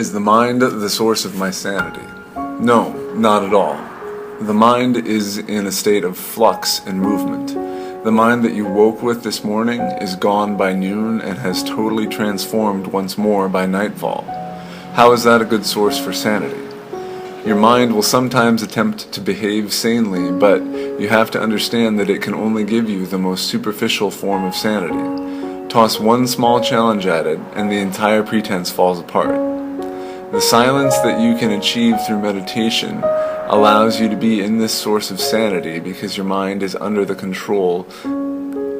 Is the mind the source of my sanity? No, not at all. The mind is in a state of flux and movement. The mind that you woke with this morning is gone by noon and has totally transformed once more by nightfall. How is that a good source for sanity? Your mind will sometimes attempt to behave sanely, but you have to understand that it can only give you the most superficial form of sanity. Toss one small challenge at it, and the entire pretense falls apart. The silence that you can achieve through meditation allows you to be in this source of sanity because your mind is under the control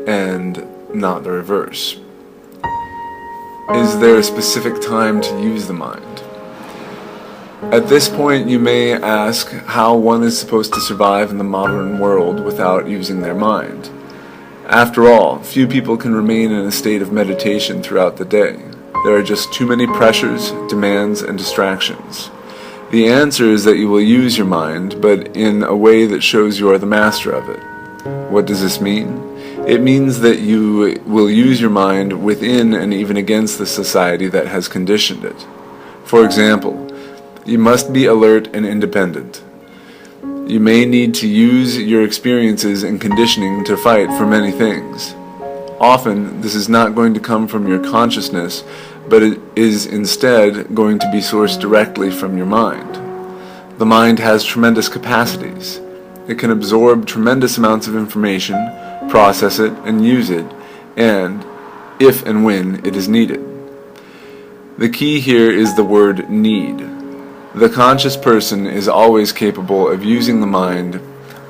and not the reverse. Is there a specific time to use the mind? At this point, you may ask how one is supposed to survive in the modern world without using their mind. After all, few people can remain in a state of meditation throughout the day. There are just too many pressures, demands, and distractions. The answer is that you will use your mind, but in a way that shows you are the master of it. What does this mean? It means that you will use your mind within and even against the society that has conditioned it. For example, you must be alert and independent. You may need to use your experiences and conditioning to fight for many things. Often, this is not going to come from your consciousness, but it is instead going to be sourced directly from your mind. The mind has tremendous capacities. It can absorb tremendous amounts of information, process it, and use it, and if and when it is needed. The key here is the word need. The conscious person is always capable of using the mind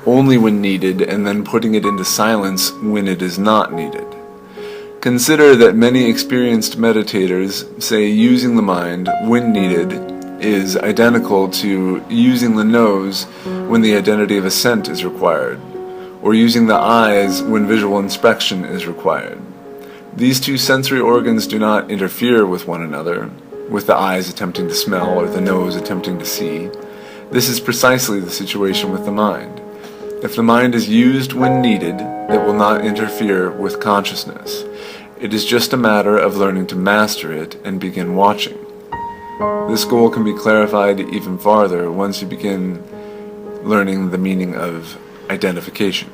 only when needed and then putting it into silence when it is not needed. Consider that many experienced meditators say using the mind when needed is identical to using the nose when the identity of a scent is required, or using the eyes when visual inspection is required. These two sensory organs do not interfere with one another, with the eyes attempting to smell or the nose attempting to see. This is precisely the situation with the mind. If the mind is used when needed, it will not interfere with consciousness. It is just a matter of learning to master it and begin watching. This goal can be clarified even farther once you begin learning the meaning of identification.